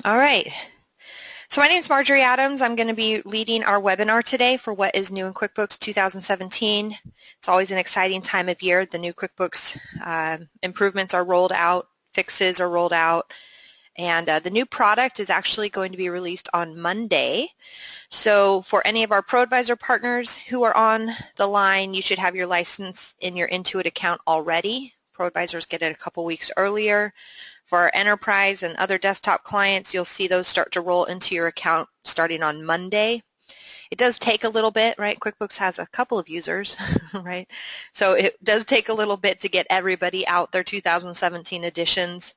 All right. So my name is Marjorie Adams. I'm going to be leading our webinar today for what is new in QuickBooks 2017. It's always an exciting time of year. The new QuickBooks improvements are rolled out, fixes are rolled out, and the new product is actually going to be released on Monday. So for any of our ProAdvisor partners who are on the line, you should have your license in your Intuit account already. ProAdvisors get it a couple weeks earlier. For our enterprise and other desktop clients, you'll see those start to roll into your account starting on Monday. It does take a little bit, right? QuickBooks has a couple of users, right? So it does take a little bit to get everybody out their 2017 editions.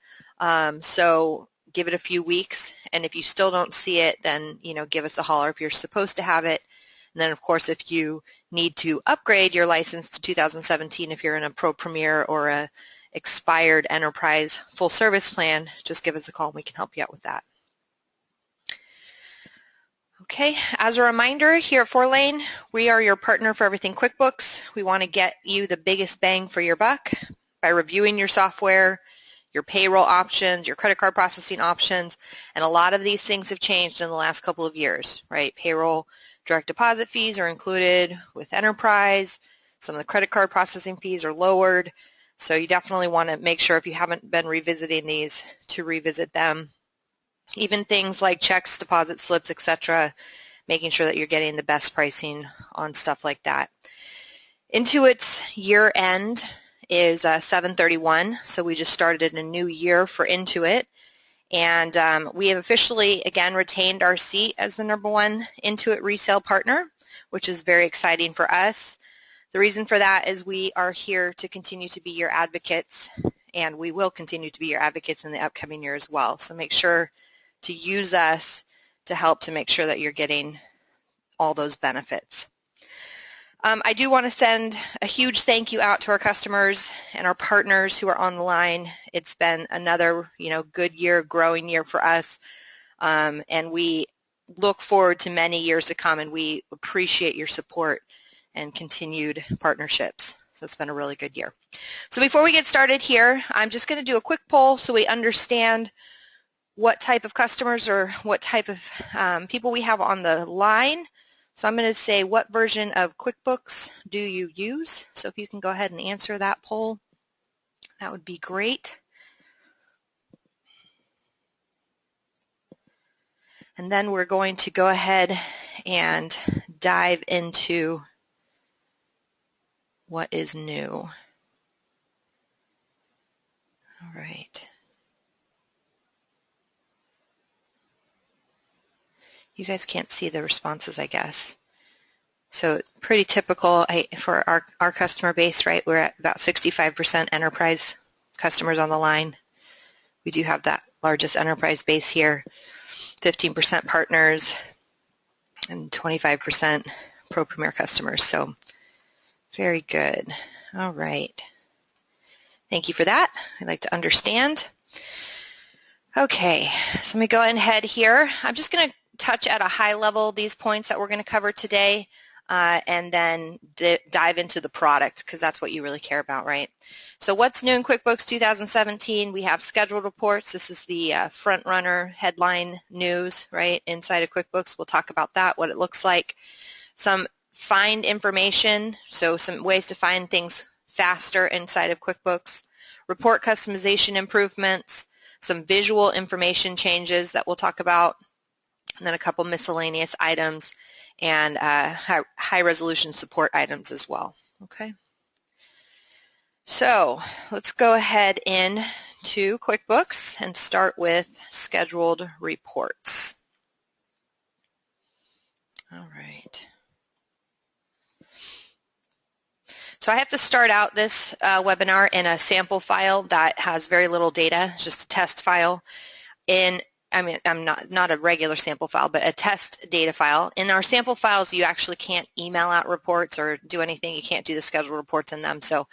So give it a few weeks, and if you still don't see it, then give us a holler if you're supposed to have it. And then, of course, if you need to upgrade your license to 2017, if you're in a Pro Premier or a expired enterprise full service plan, just give us a call and we can help you out with that. Okay, as a reminder, here at Fourlane, we are your partner for everything QuickBooks. We want to get you the biggest bang for your buck by reviewing your software, your payroll options, your credit card processing options, and a lot of these things have changed in the last couple of years, right? Payroll direct deposit fees are included with enterprise. Some of the credit card processing fees are lowered. So you definitely want to make sure, if you haven't been revisiting these, to revisit them. Even things like checks, deposit slips, etc., making sure that you're getting the best pricing on stuff like that. Intuit's year end is 7/31, so we just started a new year for Intuit. And we have officially, again, retained our seat as the #1 Intuit resale partner, which is very exciting for us. The reason for that is we are here to continue to be your advocates, and we will continue to be your advocates in the upcoming year as well. So make sure to use us to help to make sure that you're getting all those benefits. I do want to send a huge thank you out to our customers and our partners who are on the line. It's been another good year, growing year for us, and we look forward to many years to come, and we appreciate your support and continued partnerships. So it's been a really good year. So before we get started here, I'm just going to do a quick poll so we understand what type of customers or what type of people we have on the line. So I'm going to say, what version of QuickBooks do you use? So if you can go ahead and answer that poll, that would be great. And then we're going to go ahead and dive into what is new. All right. You guys can't see the responses, I guess. So it's pretty typical for our customer base, right? We're at about 65% enterprise customers on the line. We do have that largest enterprise base here, 15% partners, and 25% Pro Premier customers. So very good. All right. Thank you for that. I'd like to understand. Okay, so let me go ahead here. I'm just going to touch at a high level these points that we're going to cover today, and then dive into the product, because that's what you really care about, right? So what's new in QuickBooks 2017? We have scheduled reports. This is the front runner headline news, right, inside of QuickBooks. We'll talk about that, what it looks like. Some find information, so some ways to find things faster inside of QuickBooks. Report customization improvements, some visual information changes that we'll talk about, and then a couple miscellaneous items, and high resolution support items as well. Okay. So let's go ahead into QuickBooks and start with scheduled reports. All right. So I have to start out this webinar in a sample file that has very little data. It's just a test file. I'm not a regular sample file, but a test data file. In our sample files, you actually can't email out reports or do anything. You can't do the scheduled reports in them. So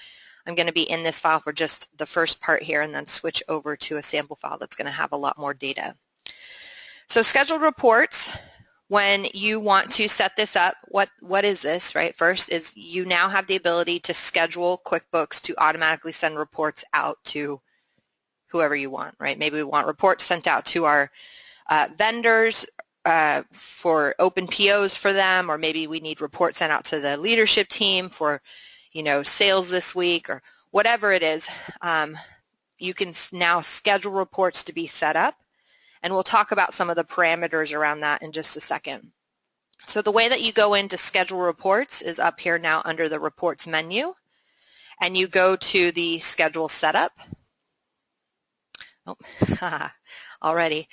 I'm going to be in this file for just the first part here, and then switch over to a sample file that's going to have a lot more data. So scheduled reports, when you want to set this up, what is this, right? First is you now have the ability to schedule QuickBooks to automatically send reports out to whoever you want, right? Maybe we want reports sent out to our vendors for open POs for them, or maybe we need reports sent out to the leadership team for, sales this week, or whatever it is. You can now schedule reports to be set up, and we'll talk about some of the parameters around that in just a second. So the way that you go in to schedule reports is up here now under the reports menu, and you go to the schedule setup. Oh, already.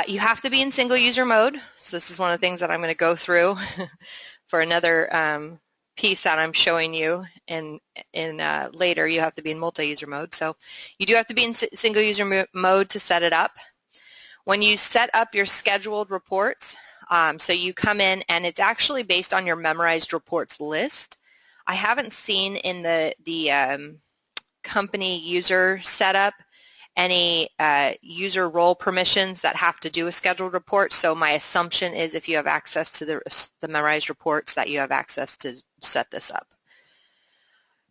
You have to be in single user mode. So this is one of the things that I'm going to go through for another piece that I'm showing you in later. You have to be in multi-user mode. So you do have to be in single user mode to set it up. When you set up your scheduled reports, so you come in and it's actually based on your memorized reports list. I haven't seen in the company user setup any user role permissions that have to do with scheduled reports. So my assumption is if you have access to the memorized reports that you have access to set this up.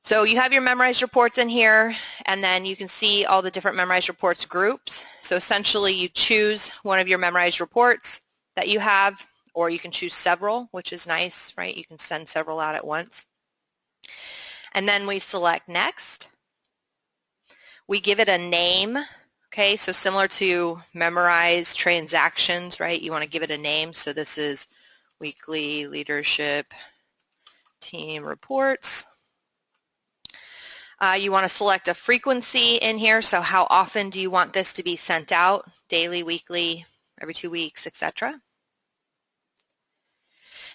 So you have your memorized reports in here, and then you can see all the different memorized reports groups. So essentially you choose one of your memorized reports that you have, or you can choose several, which is nice, right? You can send several out at once. And then we select next. We give it a name, okay? So similar to memorize transactions, right? You want to give it a name. So this is weekly leadership team reports. You want to select a frequency in here. So how often do you want this to be sent out? Daily, weekly, every 2 weeks, etc.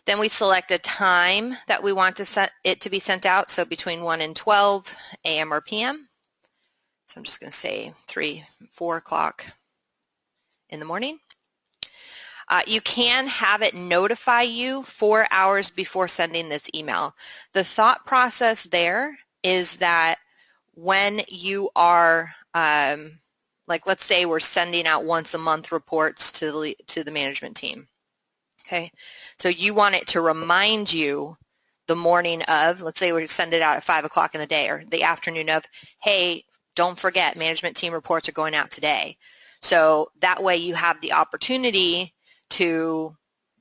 Then we select a time that we want to set it to be sent out. So between 1 and 12 a.m. or p.m. So I'm just going to say 4 o'clock in the morning. You can have it notify you 4 hours before sending this email. The thought process there is that when you are, like let's say we're sending out once a month reports to the management team. Okay, so you want it to remind you the morning of, let's say we send it out at 5 o'clock in the day, or the afternoon of, hey, don't forget management team reports are going out today. So that way you have the opportunity to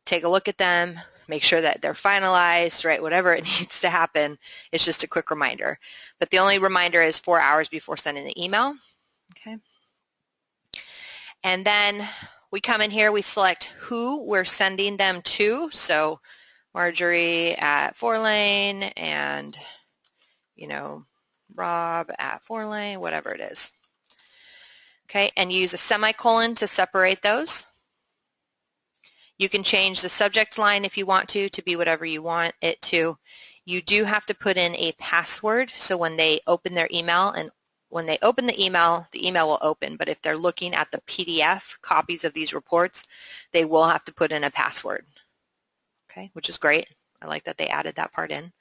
take a look at them, make sure that they're finalized, right? Whatever it needs to happen, it's just a quick reminder. But the only reminder is 4 hours before sending the email. Okay. And then we come in here, we select who we're sending them to. So Marjorie at Fourlane and, Rob at Fourlane, whatever it is. Okay, and use a semicolon to separate those. You can change the subject line if you want to be whatever you want it to. You do have to put in a password, so when they open their email, and when they open the email will open, but if they're looking at the PDF copies of these reports, they will have to put in a password, okay, which is great. I like that they added that part in.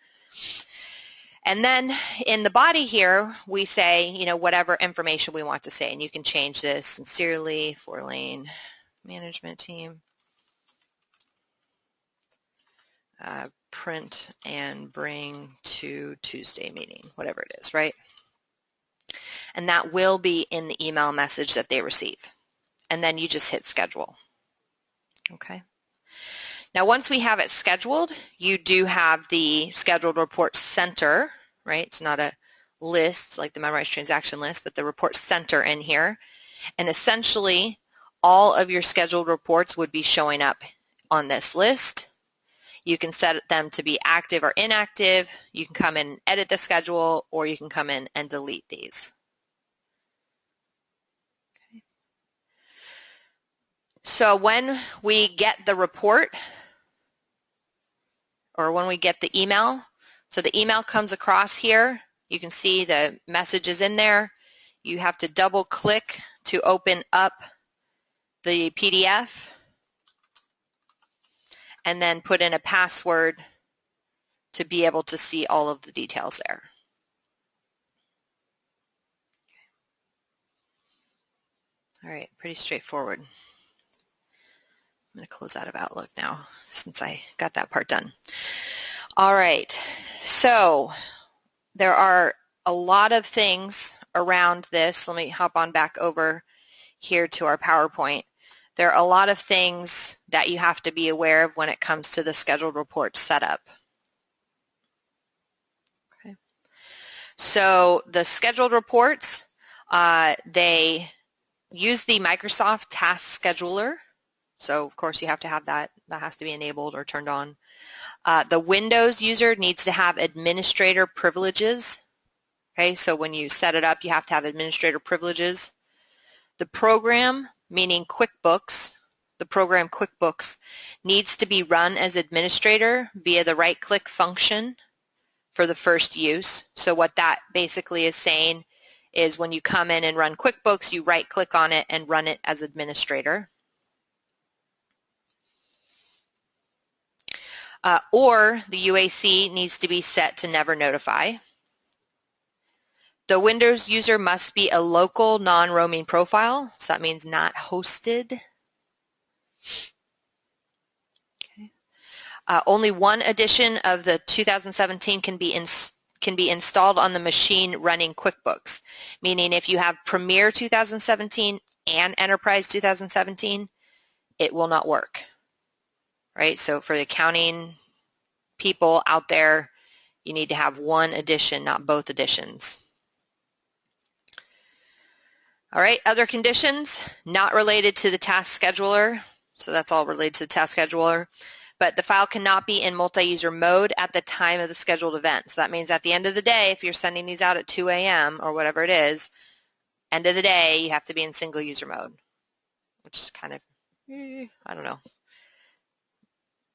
And then in the body here, we say, whatever information we want to say, and you can change this, sincerely, Fourlane management team, print and bring to Tuesday meeting, whatever it is, right? And that will be in the email message that they receive. And then you just hit schedule. Okay. Now once we have it scheduled, you do have the scheduled report center, right? It's not a list like the memorized transaction list, but the report center in here. And essentially all of your scheduled reports would be showing up on this list. You can set them to be active or inactive. You can come in and edit the schedule, or you can come in and delete these. Okay. So when we get the report, or when we get the email, so the email comes across here, you can see the messages in there. You have to double click to open up the PDF, and then put in a password to be able to see all of the details there. All right, pretty straightforward. I'm going to close out of Outlook now since I got that part done. All right, so there are a lot of things around this. Let me hop on back over here to our PowerPoint. There are a lot of things that you have to be aware of when it comes to the scheduled reports setup. Okay. So the scheduled reports, they use the Microsoft Task Scheduler. So of course you have to have that. That has to be enabled or turned on. The Windows user needs to have administrator privileges. Okay, so when you set it up, you have to have administrator privileges. The program, meaning QuickBooks, the program QuickBooks, needs to be run as administrator via the right-click function for the first use. So what that basically is saying is when you come in and run QuickBooks, you right-click on it and run it as administrator. Or the UAC needs to be set to never notify. The Windows user must be a local non-roaming profile, so that means not hosted. Okay. Only one edition of the 2017 can be installed on the machine running QuickBooks, meaning if you have Premier 2017 and Enterprise 2017, it will not work. Right? So for the accounting people out there, you need to have one edition, not both editions. All right, other conditions not related to the task scheduler. So that's all related to the task scheduler. But the file cannot be in multi-user mode at the time of the scheduled event. So that means at the end of the day, if you're sending these out at 2 a.m. or whatever it is, end of the day, you have to be in single user mode, which is kind of, I don't know.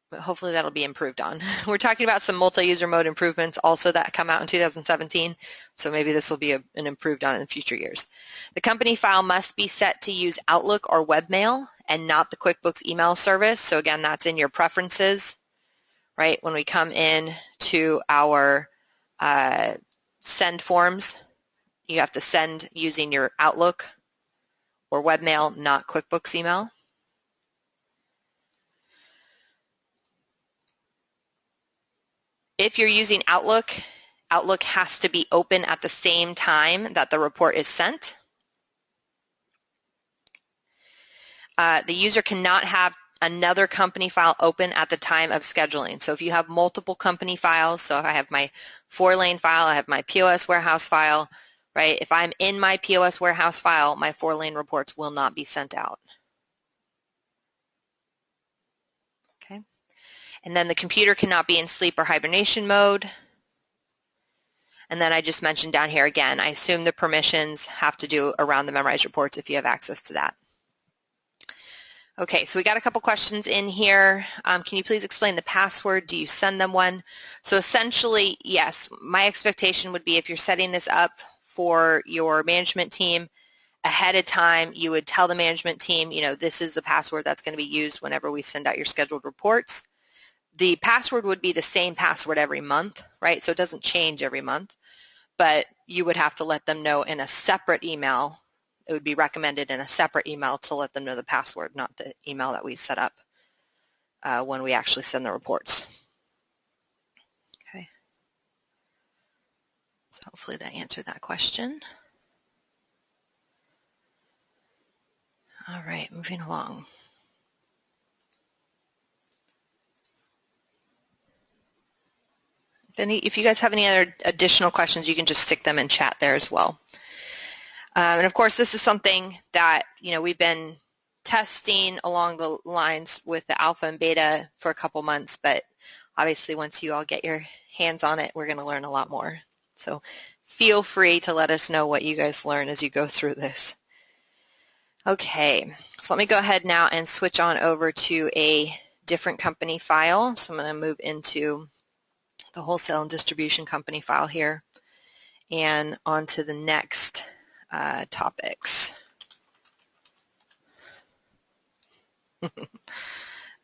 But hopefully that'll be improved on. We're talking about some multi-user mode improvements also that come out in 2017, so maybe this will be an improved on in future years. The company file must be set to use Outlook or webmail and not the QuickBooks email service. So again, that's in your preferences, right? When we come in to our send forms, you have to send using your Outlook or webmail, not QuickBooks email. If you're using Outlook, Outlook has to be open at the same time that the report is sent. The user cannot have another company file open at the time of scheduling. So if you have multiple company files, so if I have my Fourlane file, I have my POS warehouse file, right? If I'm in my POS warehouse file, my Fourlane reports will not be sent out. Okay. And then the computer cannot be in sleep or hibernation mode. And then I just mentioned down here again, I assume the permissions have to do around the memorized reports if you have access to that. Okay, so we got a couple questions in here. Can you please explain the password? Do you send them one? So essentially, yes, my expectation would be if you're setting this up for your management team ahead of time, you would tell the management team, you know, this is the password that's going to be used whenever we send out your scheduled reports. The password would be the same password every month, right? So it doesn't change every month, but you would have to let them know in a separate email. It would be recommended in a separate email to let them know the password, not the email that we set up when we actually send the reports. Okay. So hopefully that answered that question. All right, moving along. If you guys have any other additional questions, you can just stick them in chat there as well. And of course, this is something that, you know, we've been testing along the lines with the alpha and beta for a couple months, but obviously once you all get your hands on it, we're going to learn a lot more. So feel free to let us know what you guys learn as you go through this. Okay, so let me go ahead now and switch on over to a different company file. So I'm going to move into the wholesale and distribution company file here and on to the next topics.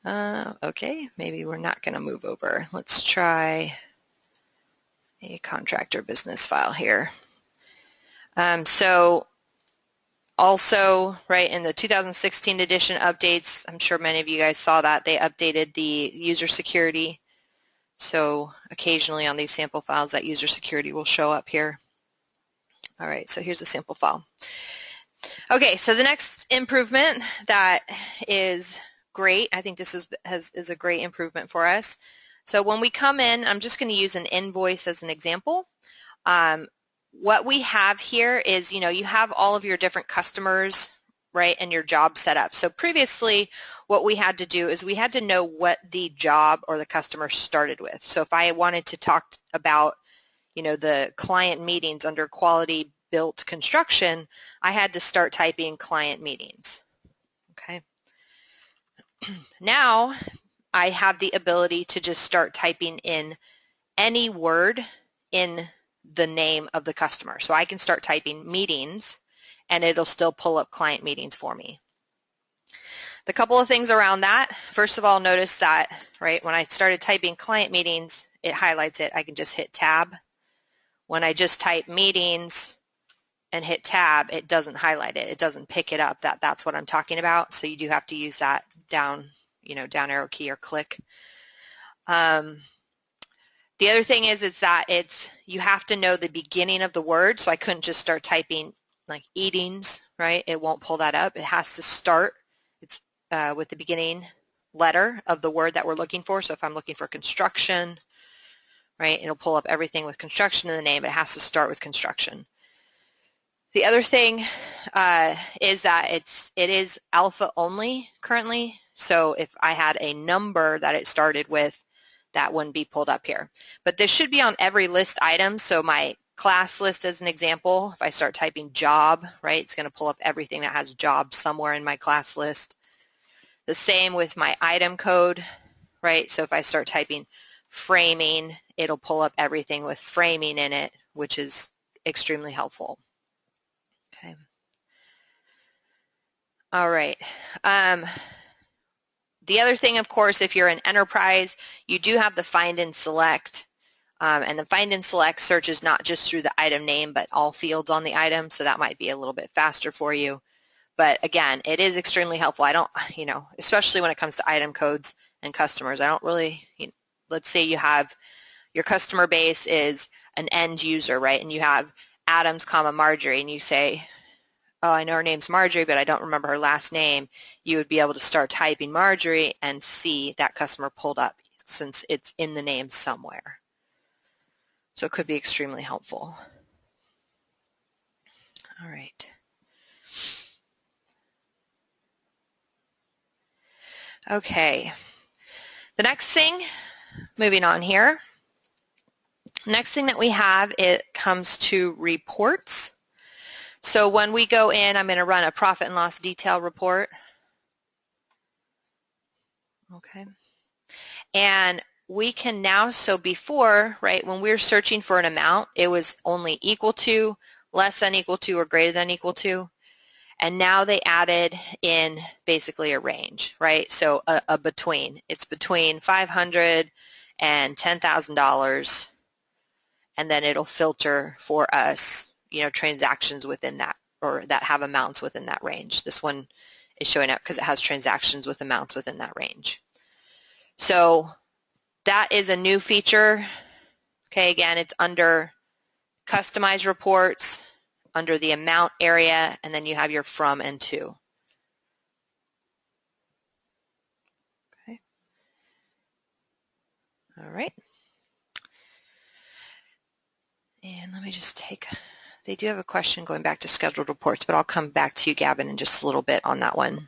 Okay, maybe we're not going to move over. Let's try a contractor business file here. So also, right, in the 2016 edition updates, I'm sure many of you guys saw that, they updated the user security. So occasionally on these sample files, that user security will show up here. All right, so here's a sample file. Okay, so the next improvement that is great, I think this is a great improvement for us. So when we come in, I'm just going to use an invoice as an example. What we have here is, you have all of your different customers, right, and your job set up. So previously, what we had to do is we had to know what the job or the customer started with. So if I wanted to talk about, the client meetings under quality built construction, I had to start typing client meetings. Okay. Now I have the ability to just start typing in any word in the name of the customer. So I can start typing meetings and it'll still pull up client meetings for me. The couple of things around that, first of all, notice that, right, when I started typing client meetings, it highlights it. I can just hit tab. When I just type meetings and hit tab, it doesn't highlight it. It doesn't pick it up that that's what I'm talking about. So you do have to use that down arrow key or click. The other thing is that you have to know the beginning of the word. So I couldn't just start typing like eatings, right? It won't pull that up. It has to start with the beginning letter of the word that we're looking for. So if I'm looking for construction, right, it'll pull up everything with construction in the name. It has to start with construction. The other thing is that it is alpha only currently. So if I had a number that it started with, that wouldn't be pulled up here. But this should be on every list item. So my class list as an example, if I start typing job, right, it's going to pull up everything that has job somewhere in my class list. The same with my item code, right? So if I start typing framing, it'll pull up everything with framing in it, which is extremely helpful. Okay. All right. The other thing, of course, if you're an enterprise, you do have the find and select. And the find and select searches not just through the item name, but all fields on the item. So that might be a little bit faster for you. But again, it is extremely helpful. I don't, especially when it comes to item codes and customers, I don't really, let's say you have your customer base is an end user, right? And you have Adams, Marjorie, and you say, oh, I know her name's Marjorie, but I don't remember her last name. You would be able to start typing Marjorie and see that customer pulled up since it's in the name somewhere. So it could be extremely helpful. All right. Okay. The next thing, moving on here, next thing that we have, it comes to reports. So when we go in, I'm going to run a profit and loss detail report. Okay. And we can now, so before, right, when we were searching for an amount, it was only equal to, less than equal to, or greater than equal to. And now they added in basically a range, right? So a between. It's between $500 and $10,000, and then it'll filter for us, transactions within that, or that have amounts within that range. This one is showing up because it has transactions with amounts within that range. So that is a new feature. Okay, again, it's under Customize Reports, under the amount area, and then you have your from and to. Okay. All right. And let me just they do have a question going back to scheduled reports, but I'll come back to you, Gavin, in just a little bit on that one.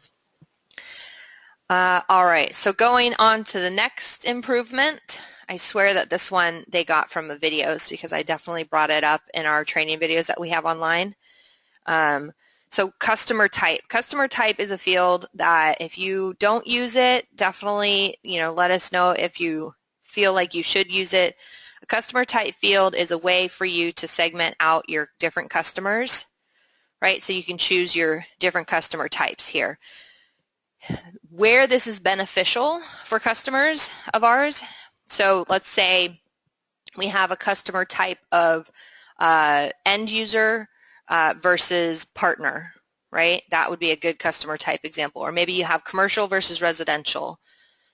All right, so going on to the next improvement, I swear that this one they got from the videos because I definitely brought it up in our training videos that we have online. So customer type. Customer type is a field that if you don't use it, definitely, let us know if you feel like you should use it. A customer type field is a way for you to segment out your different customers, right? So you can choose your different customer types here. Where this is beneficial for customers of ours, so let's say we have a customer type of end user versus partner, right? That would be a good customer type example. Or maybe you have commercial versus residential.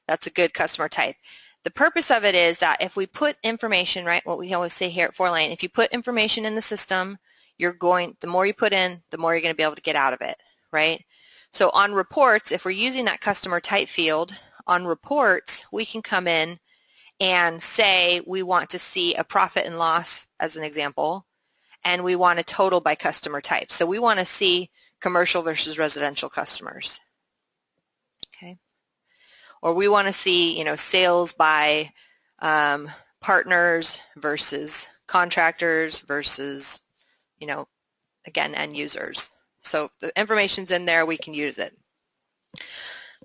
That's a good customer type. The purpose of it is that if we put information, right, what we always say here at Fourlane, if you put information in the system, the more you put in, the more you're going to be able to get out of it, right? So on reports, if we're using that customer type field, on reports, we can come in and say we want to see a profit and loss as an example, and we want a total by customer type. So we want to see commercial versus residential customers, okay? Or we want to see, you know, sales by partners versus contractors versus, you know, again, end users. So the information's in there, we can use it.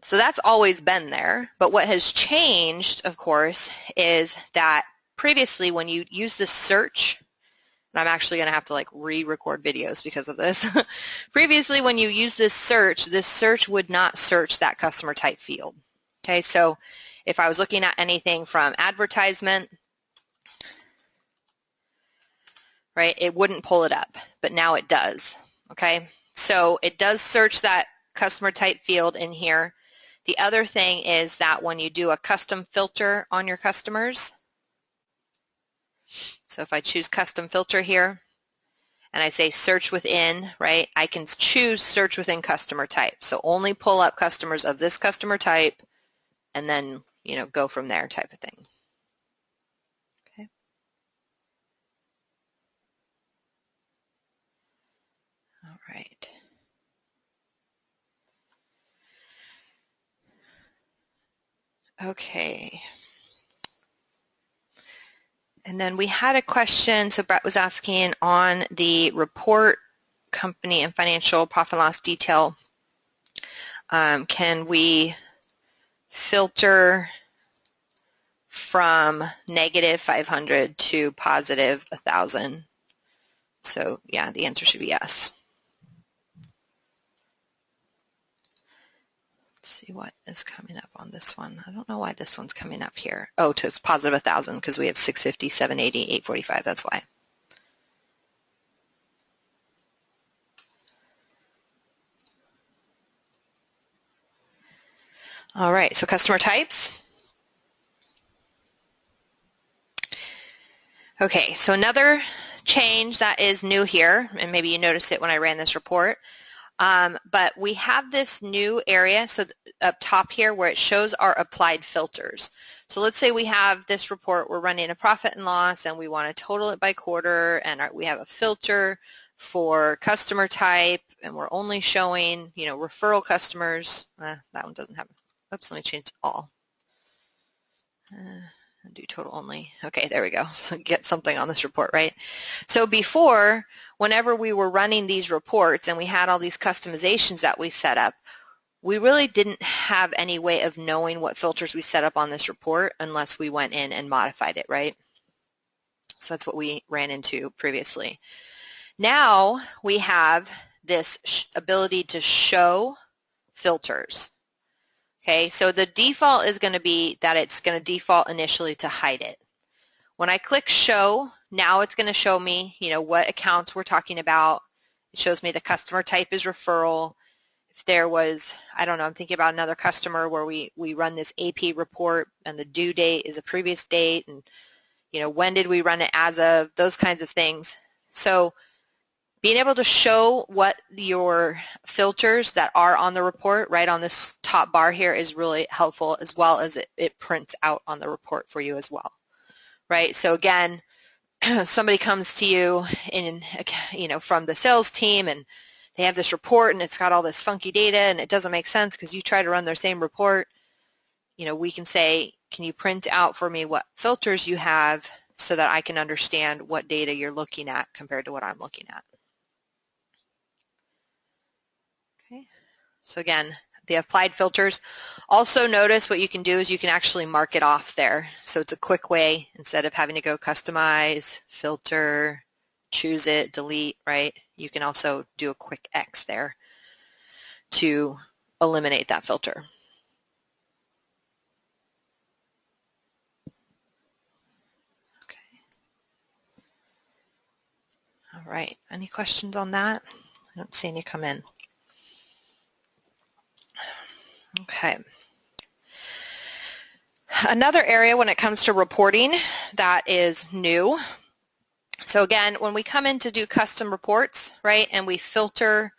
So that's always been there, but what has changed, of course, is that previously when you use this search, and I'm actually going to have to like re-record videos because of this. Previously when you use this search would not search that customer type field. Okay, so if I was looking at anything from advertisement, right, it wouldn't pull it up, but now it does. Okay, so it does search that customer type field in here. The other thing is that when you do a custom filter on your customers, so if I choose custom filter here and I say search within, right, I can choose search within customer type. So only pull up customers of this customer type and then, you know, go from there type of thing. Okay. All right. Okay. And then we had a question, so Brett was asking on the report, company and financial profit and loss detail, can we filter from negative 500 to positive 1,000? So yeah, the answer should be yes. Let's see what is coming up on this one. I don't know why this one's coming up here. Oh, it's positive 1,000 because we have 650, 780, 845. That's why. All right, so customer types. Okay, so another change that is new here, and maybe you noticed it when I ran this report, but we have this new area, so up top here where it shows our applied filters. So let's say we have this report, we're running a profit and loss, and we want to total it by quarter, and we have a filter for customer type, and we're only showing, you know, referral customers. That one doesn't have, oops, let me change all. Do total only. Okay, there we go. So get something on this report, right? So before, whenever we were running these reports and we had all these customizations that we set up, we really didn't have any way of knowing what filters we set up on this report unless we went in and modified it, right? So that's what we ran into previously. Now we have this ability to show filters. Okay, so the default is going to be that it's going to default initially to hide it. When I click show, now it's going to show me, you know, what accounts we're talking about. It shows me the customer type is referral. If there was, I don't know, I'm thinking about another customer where we run this AP report and the due date is a previous date, and, you know, when did we run it as of, those kinds of things. So being able to show what your filters that are on the report right on this top bar here is really helpful, as well as it prints out on the report for you as well, right? So again, somebody comes to you in, you know, from the sales team, and they have this report and it's got all this funky data and it doesn't make sense because you try to run their same report. You know, we can say, can you print out for me what filters you have so that I can understand what data you're looking at compared to what I'm looking at. Okay, so again, the applied filters. Also notice what you can do is you can actually mark it off there. So it's a quick way, instead of having to go customize, filter, choose it, delete, right? You can also do a quick X there to eliminate that filter. Okay. All right, any questions on that? I don't see any come in. Okay. Another area when it comes to reporting that is new So again, when we come in to do custom reports, right, and we filter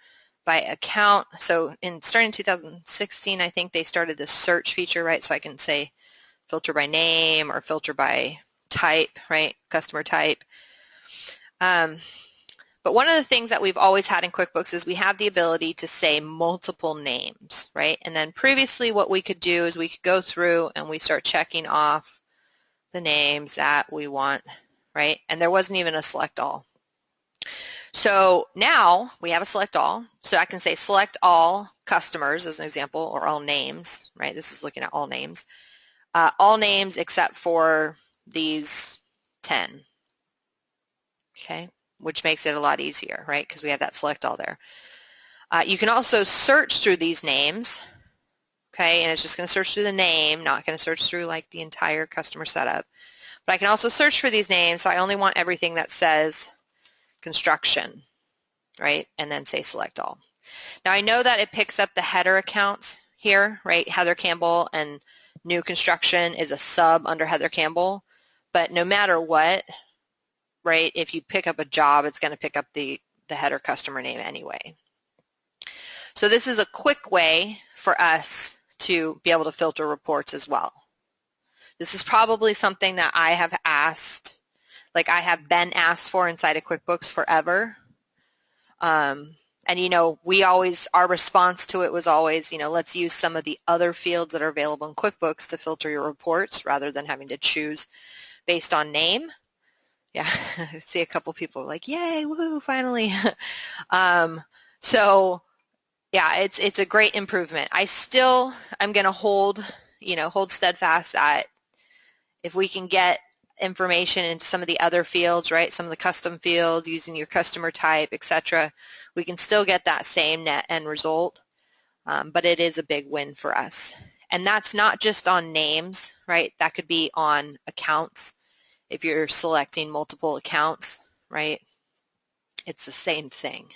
by account, so starting in 2016, I think they started this search feature, right, so I can say filter by name or filter by type, right, customer type. But one of the things that we've always had in QuickBooks is we have the ability to say multiple names, right? And then previously what we could do is we could go through and we start checking off the names that we want, right? And there wasn't even a select all. So now we have a select all. So I can say select all customers as an example, or all names, right? This is looking at all names. All names except for these 10, okay? Which makes it a lot easier, right? Because we have that select all there. You can also search through these names, okay? And it's just going to search through the name, not going to search through like the entire customer setup. But I can also search for these names, so I only want everything that says construction, right? And then say select all. Now I know that it picks up the header accounts here, right? Heather Campbell and new construction is a sub under Heather Campbell, but no matter what, right, if you pick up a job, it's going to pick up the header customer name anyway. So this is a quick way for us to be able to filter reports as well. This is probably something that I have asked, like I have been asked for inside of QuickBooks forever. And you know, our response to it was always, you know, let's use some of the other fields that are available in QuickBooks to filter your reports rather than having to choose based on name. Yeah, I see a couple people like, yay, woohoo, finally. So yeah, it's a great improvement. I'm going to hold steadfast that if we can get information into some of the other fields, right, some of the custom fields using your customer type, etc., we can still get that same net end result, but it is a big win for us. And that's not just on names, right? That could be on accounts. If you're selecting multiple accounts, right, it's the same thing.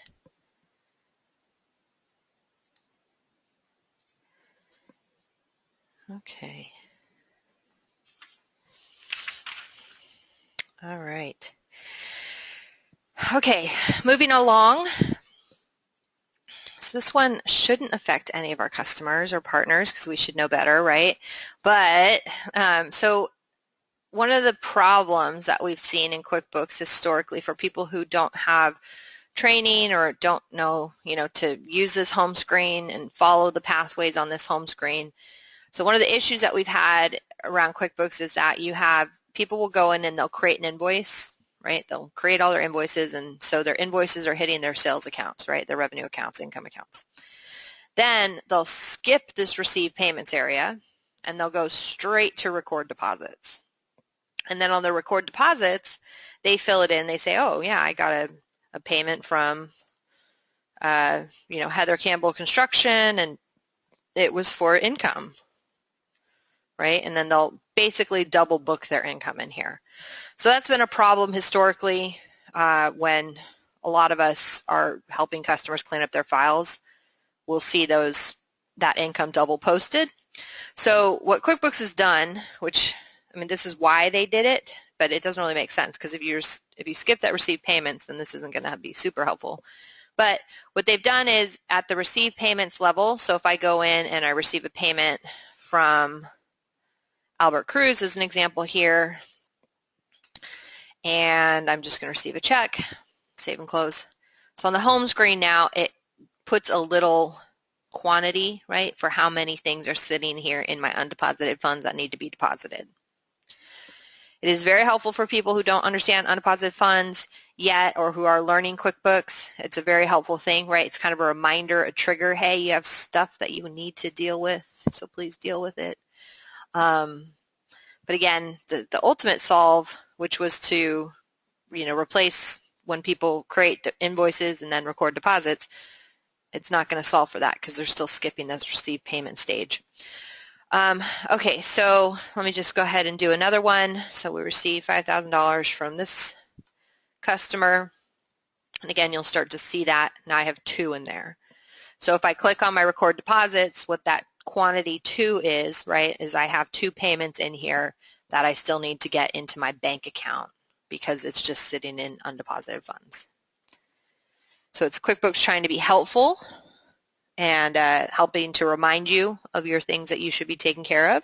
Okay. All right. Okay, moving along. So this one shouldn't affect any of our customers or partners because we should know better, right? But so one of the problems that we've seen in QuickBooks historically for people who don't have training or don't know, you know, to use this home screen and follow the pathways on this home screen. So one of the issues that we've had around QuickBooks is that people will go in and they'll create an invoice, right? They'll create all their invoices, and so their invoices are hitting their sales accounts, right? Their revenue accounts, income accounts. Then they'll skip this receive payments area and they'll go straight to record deposits. And then on the record deposits, they fill it in. They say, oh, yeah, I got a payment from, you know, Heather Campbell Construction, and it was for income, right? And then they'll basically double book their income in here. So that's been a problem historically when a lot of us are helping customers clean up their files. We'll see that income double posted. So what QuickBooks has done, which, I mean, this is why they did it, but it doesn't really make sense because if you skip that receive payments, then this isn't going to be super helpful. But what they've done is at the receive payments level, so if I go in and I receive a payment from Albert Cruz as an example here, and I'm just going to receive a check, save and close. So on the home screen now, it puts a little quantity, right, for how many things are sitting here in my undeposited funds that need to be deposited. It is very helpful for people who don't understand undeposited funds yet or who are learning QuickBooks. It's a very helpful thing, right? It's kind of a reminder, a trigger, hey, you have stuff that you need to deal with, so please deal with it. But again, the ultimate solve, which was to, you know, replace when people create the invoices and then record deposits, it's not going to solve for that because they're still skipping this receive payment stage. Okay, so let me just go ahead and do another one. So we received $5,000 from this customer. And again, you'll start to see that. Now I have 2 in there. So if I click on my record deposits, what that quantity 2 is, right, is I have 2 payments in here that I still need to get into my bank account. because it's just sitting in undeposited funds. So it's QuickBooks trying to be helpful and helping to remind you of your things that you should be taking care of.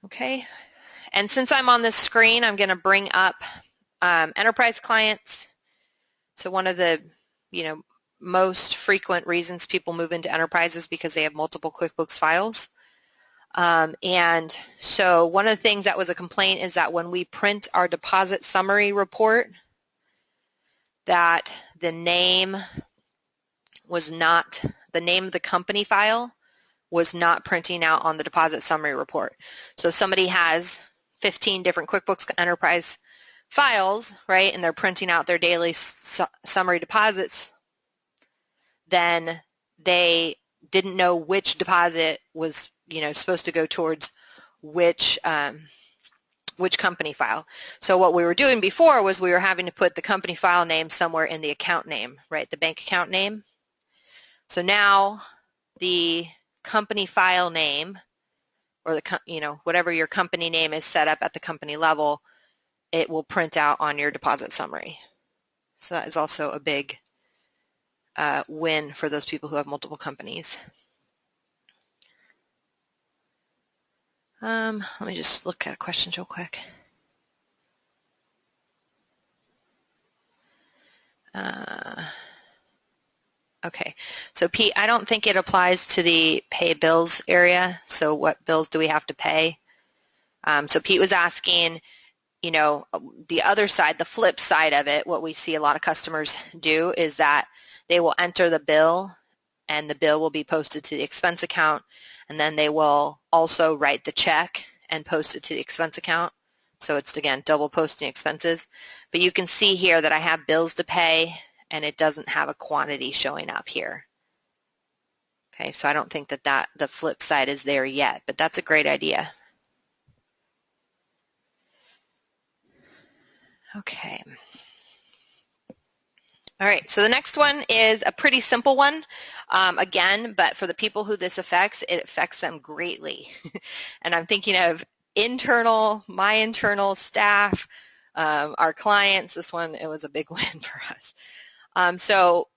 Okay, and since I'm on this screen, I'm going to bring up enterprise clients. So one of the most frequent reasons people move into enterprise is because they have multiple QuickBooks files. And so one of the things that was a complaint is that when we print our deposit summary report, that the name of the company file was not printing out on the deposit summary report. So if somebody has 15 different QuickBooks Enterprise files, right, and they're printing out their daily summary deposits, then they didn't know which deposit was supposed to go towards which company file. So what we were doing before was we were having to put the company file name somewhere in the account name, right, the bank account name. So now the company file name, or the whatever your company name is set up at the company level, it will print out on your deposit summary. So that is also a big win for those people who have multiple companies. Let me just look at questions real quick. Okay, so Pete, I don't think it applies to the pay bills area. So what bills do we have to pay? So Pete was asking, the other side, the flip side of it, what we see a lot of customers do is that they will enter the bill and the bill will be posted to the expense account, and then they will also write the check and post it to the expense account. So it's, again, double posting expenses. But you can see here that I have bills to pay and it doesn't have a quantity showing up here. Okay, so I don't think that the flip side is there yet, but that's a great idea. Okay. All right, so the next one is a pretty simple one, again, but for the people who this affects, it affects them greatly. And I'm thinking of my internal staff, our clients. This one, it was a big win for us. So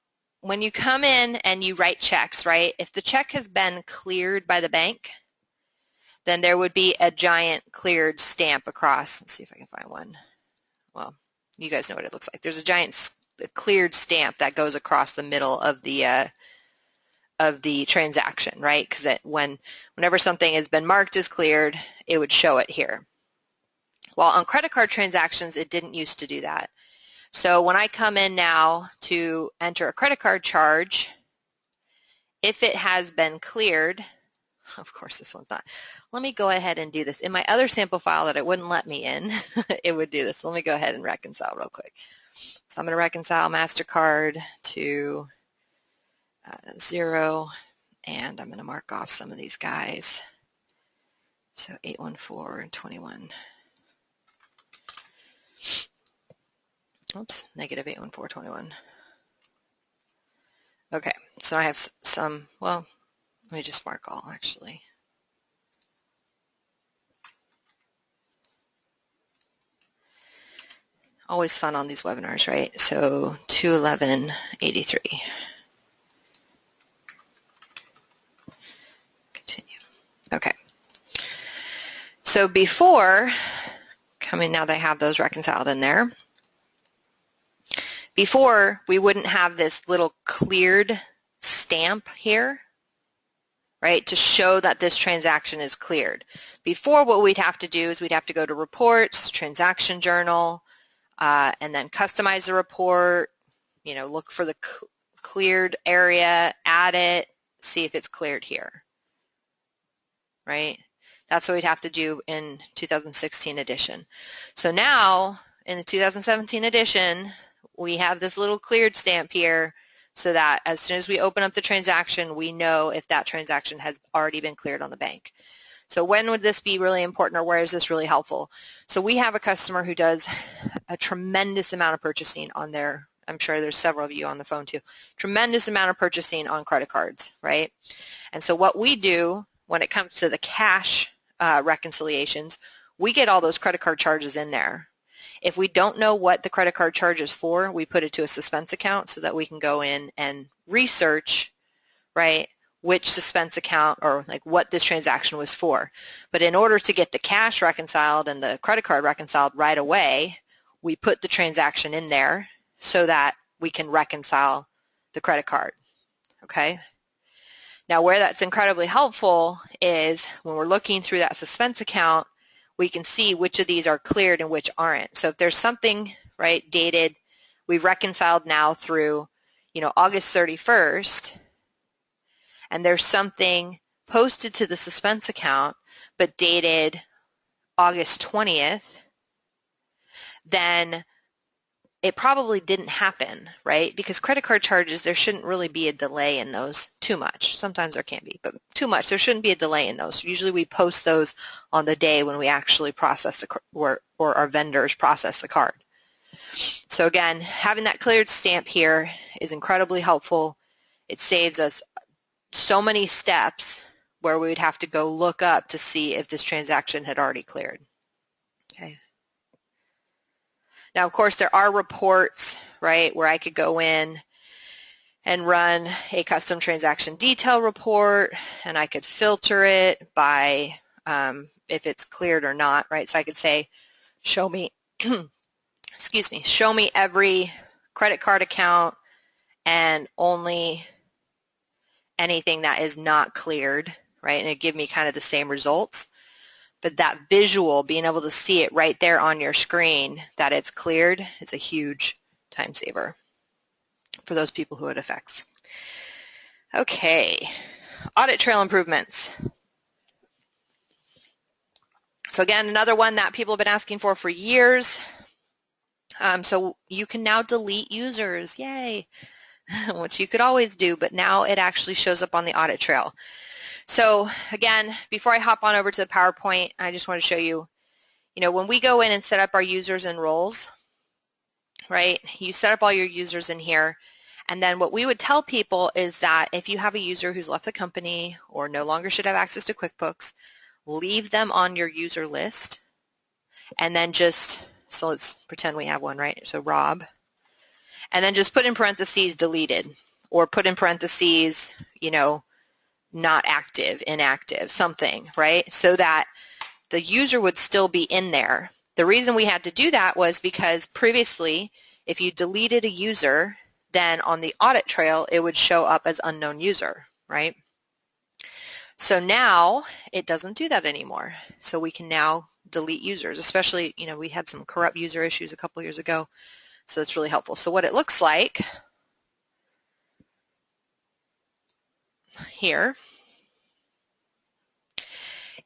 when you come in and you write checks, right, if the check has been cleared by the bank, then there would be a giant cleared stamp across. Let's see if I can find one. Well, you guys know what it looks like. There's a giant cleared stamp that goes across the middle of the transaction, right? Because whenever something has been marked as cleared, it would show it here. Well, on credit card transactions, it didn't used to do that. So when I come in now to enter a credit card charge, if it has been cleared, of course this one's not. Let me go ahead and do this. In my other sample file that it wouldn't let me in, it would do this. Let me go ahead and reconcile real quick. So I'm going to reconcile MasterCard to 0, and I'm going to mark off some of these guys. So 814 and 21. Oops, negative 81421. Okay, so I have some, well, let me just mark all actually. Always fun on these webinars, right? So 21183. Continue. Okay. So before coming, now that I have those reconciled in there, before we wouldn't have this little cleared stamp here, right, to show that this transaction is cleared. Before, what we'd have to do is we'd have to go to reports, transaction journal, and then customize the report, look for the cleared area, add it, see if it's cleared here, right? That's what we'd have to do in 2016 edition. So now, in the 2017 edition, we have this little cleared stamp here so that as soon as we open up the transaction, we know if that transaction has already been cleared on the bank. So when would this be really important, or where is this really helpful? So we have a customer who does a tremendous amount of purchasing on their, I'm sure there's several of you on the phone too, tremendous amount of purchasing on credit cards, right? And so what we do when it comes to the cash reconciliations, we get all those credit card charges in there. If we don't know what the credit card charge is for, we put it to a suspense account so that we can go in and research, right, which suspense account or like what this transaction was for. But in order to get the cash reconciled and the credit card reconciled right away, we put the transaction in there so that we can reconcile the credit card, okay? Now where that's incredibly helpful is when we're looking through that suspense account, we can see which of these are cleared and which aren't. So if there's something, right, dated, we've reconciled now through, August 31st, and there's something posted to the suspense account but dated August 20th, then it probably didn't happen, right? Because credit card charges, there shouldn't really be a delay in those too much. Sometimes there can be, but too much. There shouldn't be a delay in those. Usually we post those on the day when we actually process or our vendors process the card. So again, having that cleared stamp here is incredibly helpful. It saves us so many steps where we would have to go look up to see if this transaction had already cleared. Okay. Now, of course, there are reports, right, where I could go in and run a custom transaction detail report, and I could filter it by if it's cleared or not, right? So I could say, show me, excuse me, show me every credit card account and only anything that is not cleared, right? And it give me kind of the same results. But that visual, being able to see it right there on your screen that it's cleared, is a huge time saver for those people who it affects. Okay, audit trail improvements. So again, another one that people have been asking for years. So you can now delete users, yay, which you could always do, but now it actually shows up on the audit trail. So again, before I hop on over to the PowerPoint, I just want to show you, when we go in and set up our users and roles, right, you set up all your users in here, and then what we would tell people is that if you have a user who's left the company or no longer should have access to QuickBooks, leave them on your user list, and then so let's pretend we have one, right, so Rob, and then just put in parentheses deleted, or put in parentheses, not active, inactive, something, right? So that the user would still be in there. The reason we had to do that was because previously, if you deleted a user, then on the audit trail, it would show up as unknown user, right? So now it doesn't do that anymore. So we can now delete users, especially, we had some corrupt user issues a couple years ago. So it's really helpful. So what it looks like here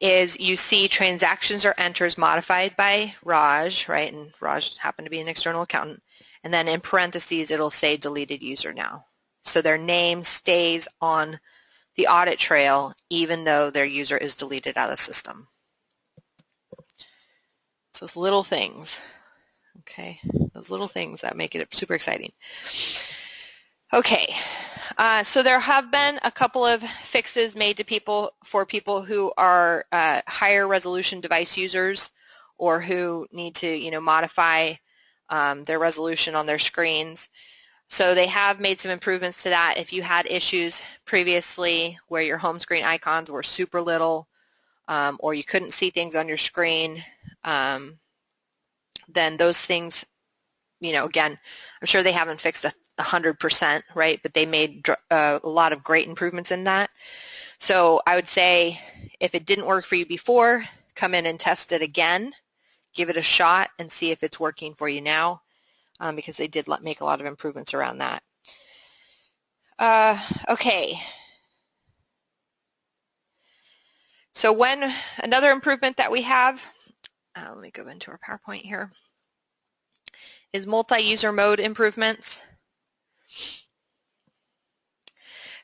is you see transactions or enters modified by Raj, right? And Raj happened to be an external accountant. And then in parentheses, it'll say deleted user now. So their name stays on the audit trail even though their user is deleted out of the system. So it's little things, okay? Those little things that make it super exciting. Okay, so there have been a couple of fixes made to for people who are higher resolution device users or who need to, modify their resolution on their screens. So they have made some improvements to that. If you had issues previously where your home screen icons were super little or you couldn't see things on your screen, then those things, again, I'm sure they haven't fixed 100%, right? But they made a lot of great improvements in that. So I would say if it didn't work for you before, come in and test it again, give it a shot and see if it's working for you now because they did make a lot of improvements around that. Okay. So another improvement that we have, let me go into our PowerPoint here, is multi-user mode improvements.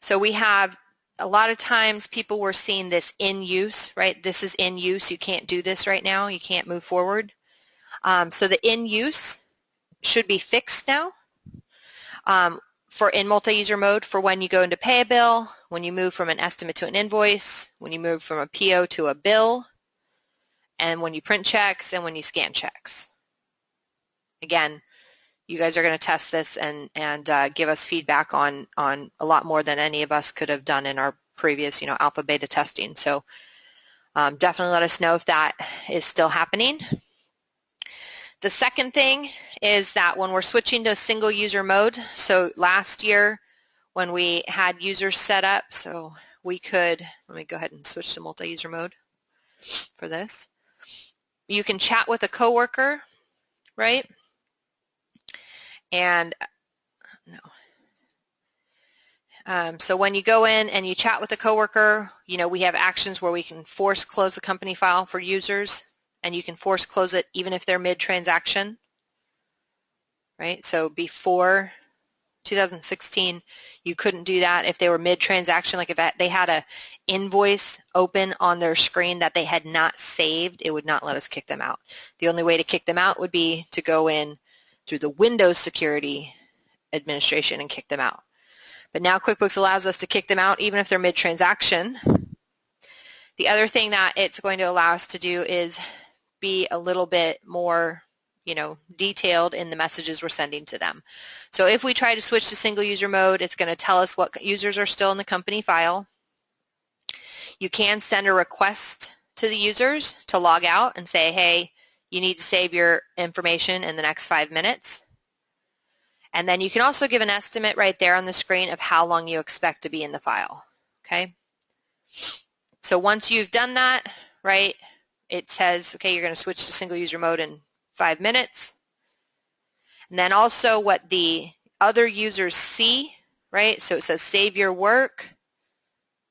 So we have a lot of times people were seeing this in use, right? This is in use. You can't do this right now. You can't move forward. So the in use should be fixed now for in multi-user mode for when you go into pay a bill, when you move from an estimate to an invoice, when you move from a PO to a bill, and when you print checks and when you scan checks. Again, you guys are going to test this and give us feedback on a lot more than any of us could have done in our previous, alpha beta testing. So definitely let us know if that is still happening. The second thing is that when we're switching to single user mode, so last year when we had users set up, so we could, let me go ahead and switch to multi-user mode for this. You can chat with a coworker, right? And so when you go in and you chat with a coworker, we have actions where we can force close a company file for users, and you can force close it even if they're mid-transaction, right? So before 2016, you couldn't do that if they were mid-transaction. Like if they had a invoice open on their screen that they had not saved, it would not let us kick them out. The only way to kick them out would be to go in through the Windows Security Administration and kick them out. But now QuickBooks allows us to kick them out even if they're mid-transaction. The other thing that it's going to allow us to do is be a little bit more, detailed in the messages we're sending to them. So if we try to switch to single user mode, it's going to tell us what users are still in the company file. You can send a request to the users to log out and say, hey, you need to save your information in the next 5 minutes. And then you can also give an estimate right there on the screen of how long you expect to be in the file, okay? So once you've done that, right, it says, okay, you're going to switch to single user mode in 5 minutes. And then also what the other users see, right, so it says save your work.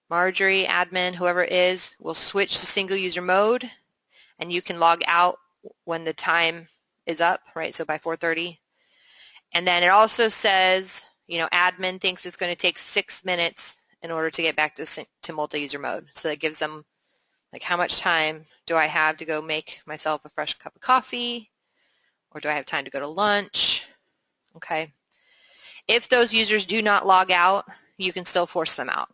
Marjorie, admin, whoever it is, will switch to single user mode, and you can log out when the time is up, right, so by 4:30. And then it also says, admin thinks it's going to take 6 minutes in order to get back to multi-user mode. So that gives them, like, how much time do I have to go make myself a fresh cup of coffee? Or do I have time to go to lunch? Okay. If those users do not log out, you can still force them out.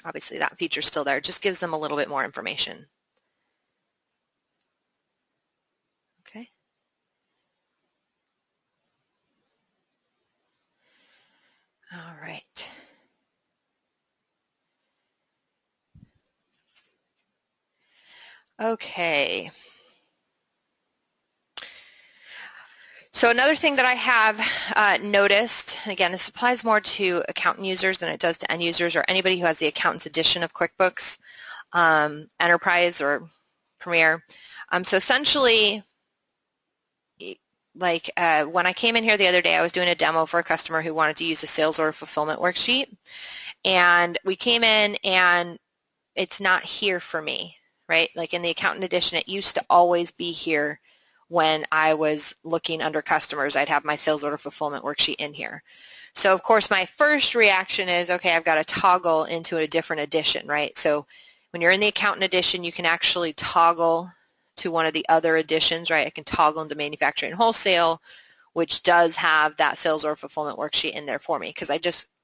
Obviously, that feature's still there. It just gives them a little bit more information. Okay. All right. Okay. So another thing that I have noticed, again, this applies more to accountant users than it does to end users or anybody who has the accountant's edition of QuickBooks, Enterprise or Premier. So essentially, like when I came in here the other day, I was doing a demo for a customer who wanted to use a sales order fulfillment worksheet. And we came in and it's not here for me, right? Like in the accountant edition, it used to always be here. When I was looking under customers, I'd have my sales order fulfillment worksheet in here. So of course my first reaction is, okay, I've got to toggle into a different edition, right? So when you're in the accountant edition, you can actually toggle to one of the other editions, right? I can toggle into manufacturing and wholesale, which does have that sales order fulfillment worksheet in there for me because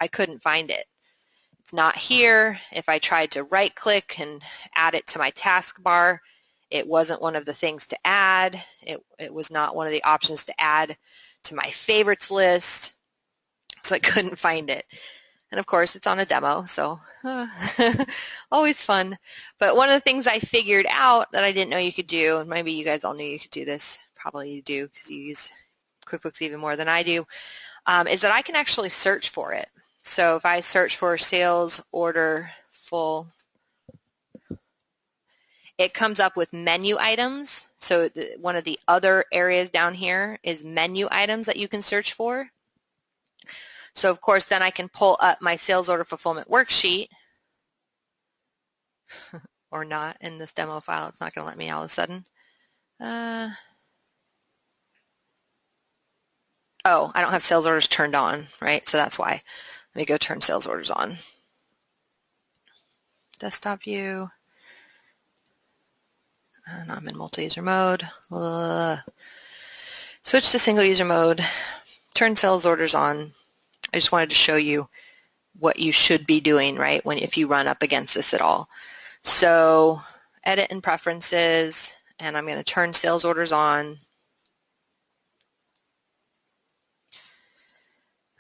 I couldn't find it. It's not here. If I tried to right click and add it to my taskbar, it wasn't one of the things to add. It was not one of the options to add to my favorites list, so I couldn't find it. And of course, it's on a demo, so always fun. But one of the things I figured out that I didn't know you could do, and maybe you guys all knew you could do this, probably you do because you use QuickBooks even more than I do, is that I can actually search for it. So if I search for sales order full, it comes up with menu items. So one of the other areas down here is menu items that you can search for. So of course then I can pull up my sales order fulfillment worksheet, or not in this demo file. It's not going to let me all of a sudden. Oh, I don't have sales orders turned on, right? So that's why. Let me go turn sales orders on. Desktop view. And I'm in multi-user mode. Switch to single user mode. Turn sales orders on. I just wanted to show you what you should be doing, right, if you run up against this at all. So edit in preferences, and I'm going to turn sales orders on.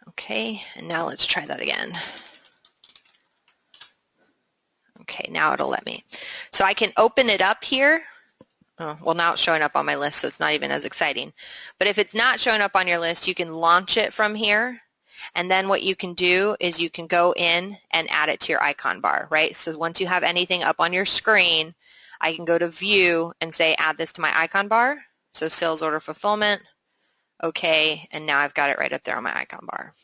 Okay, and now let's try that again. Okay, now it'll let me. So I can open it up here. Oh, well, now it's showing up on my list, so it's not even as exciting. But if it's not showing up on your list, you can launch it from here. And then what you can do is you can go in and add it to your icon bar, right? So once you have anything up on your screen, I can go to View and say, add this to my icon bar. So sales order fulfillment. Okay, and now I've got it right up there on my icon bar.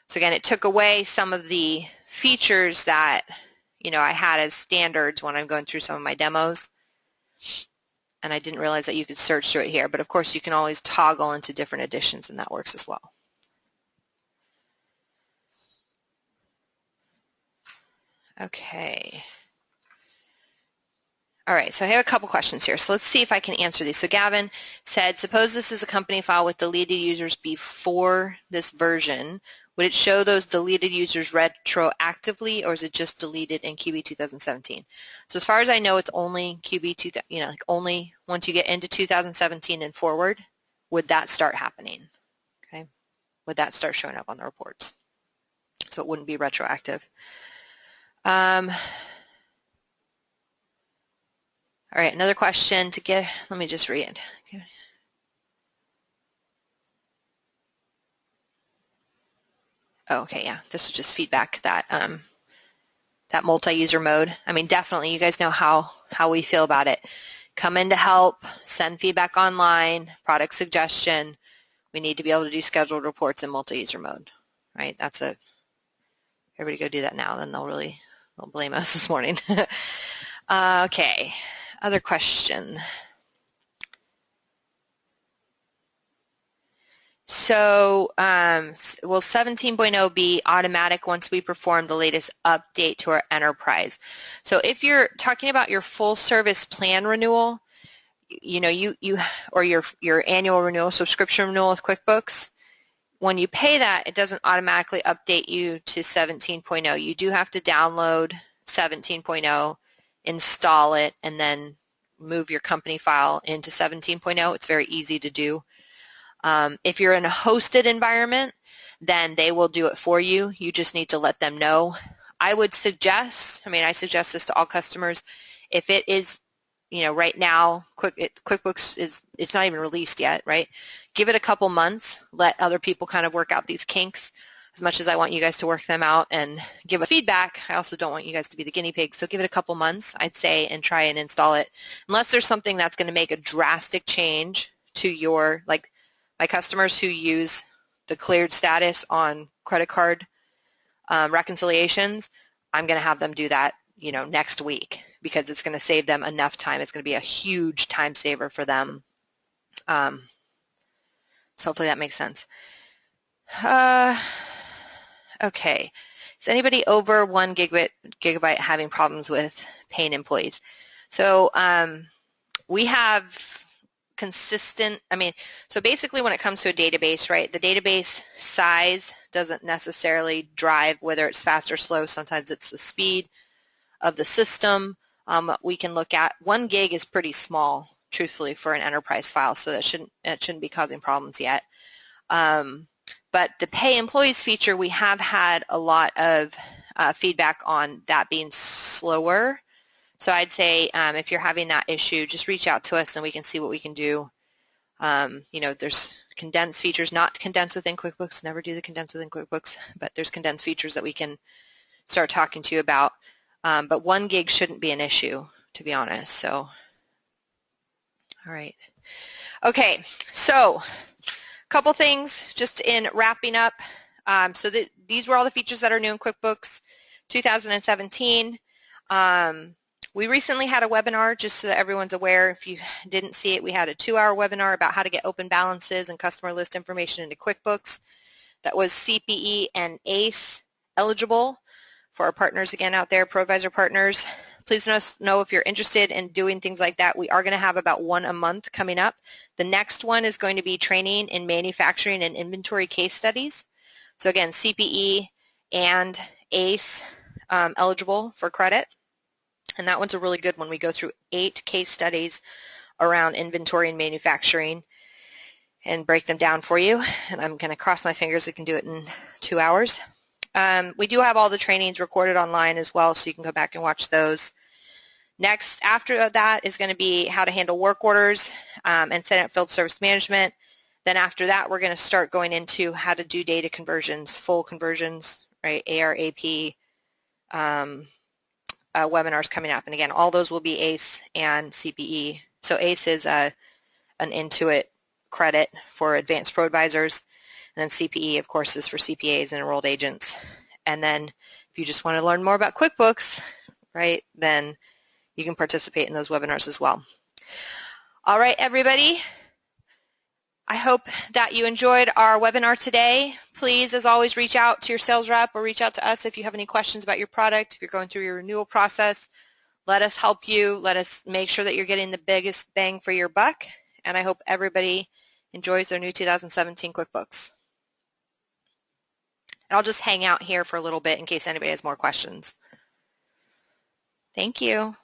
So again, it took away some of the features that, you know, I had as standards when I'm going through some of my demos. And I didn't realize that you could search through it here. But of course, you can always toggle into different editions, and that works as well. Okay. All right, so I have a couple questions here. So let's see if I can answer these. So Gavin said, suppose this is a company file with deleted users before this version. Would it show those deleted users retroactively, or is it just deleted in QB 2017? So as far as I know, it's only QB, like only once you get into 2017 and forward, would that start happening? Okay, would that start showing up on the reports? So it wouldn't be retroactive. All right, another question to get. Let me just read. Okay. Oh, okay, yeah, this is just feedback that that multi-user mode. I mean, definitely, you guys know how we feel about it. Come in to help, send feedback online, product suggestion. We need to be able to do scheduled reports in multi-user mode, right? That's a, everybody go do that now, then they'll blame us this morning. Okay, other question. So will 17.0 be automatic once we perform the latest update to our enterprise? So if you're talking about your full service plan renewal, you know, or your annual renewal, subscription renewal with QuickBooks, when you pay that, it doesn't automatically update you to 17.0. You do have to download 17.0, install it, and then move your company file into 17.0. It's very easy to do. If you're in a hosted environment, then they will do it for you. You just need to let them know. I would suggest, I suggest this to all customers, if it is, you know, right now, QuickBooks it's not even released yet, right? Give it a couple months, let other people kind of work out these kinks. As much as I want you guys to work them out and give us feedback, I also don't want you guys to be the guinea pigs. So give it a couple months, I'd say, and try and install it. Unless there's something that's going to make a drastic change to your, like, my customers who use the cleared status on credit card reconciliations, I'm going to have them do that, you know, next week, because it's going to save them enough time. It's going to be a huge time saver for them. So hopefully that makes sense. Okay. Is anybody over 1 gigabyte having problems with paying employees? So we have consistent, so basically when it comes to a database, right, the database size doesn't necessarily drive whether it's fast or slow. Sometimes it's the speed of the system. We can look at 1 gig is pretty small, truthfully, for an enterprise file, so that shouldn't be causing problems yet. But the pay employees feature, we have had a lot of feedback on that being slower. So I'd say if you're having that issue, just reach out to us and we can see what we can do. You know, there's condensed features, not condensed within QuickBooks, never do the condensed within QuickBooks, but there's condensed features that we can start talking to you about. But 1 gig shouldn't be an issue, to be honest. So, all right. Okay, so a couple things just in wrapping up. So these were all the features that are new in QuickBooks 2017. We recently had a webinar, just so that everyone's aware. If you didn't see it, we had a 2-hour webinar about how to get open balances and customer list information into QuickBooks. That was CPE and ACE eligible for our partners again out there, ProAdvisor partners. Please let us know if you're interested in doing things like that. We are going to have about 1 a month coming up. The next one is going to be training in manufacturing and inventory case studies. So again, CPE and ACE eligible for credit. And that one's a really good one. We go through 8 case studies around inventory and manufacturing and break them down for you. And I'm going to cross my fingers I can do it in 2 hours. We do have all the trainings recorded online as well, so you can go back and watch those. Next, after that is going to be how to handle work orders and set up field service management. Then after that, we're going to start going into how to do data conversions, full conversions, right? AR, AP, webinars coming up. And again, all those will be ACE and CPE. So ACE is an Intuit credit for advanced pro advisors. And then CPE, of course, is for CPAs and enrolled agents. And then if you just want to learn more about QuickBooks, right, then you can participate in those webinars as well. All right, everybody. I hope that you enjoyed our webinar today. Please, as always, reach out to your sales rep or reach out to us if you have any questions about your product. If you're going through your renewal process, let us help you. Let us make sure that you're getting the biggest bang for your buck. And I hope everybody enjoys their new 2017 QuickBooks. And I'll just hang out here for a little bit in case anybody has more questions. Thank you.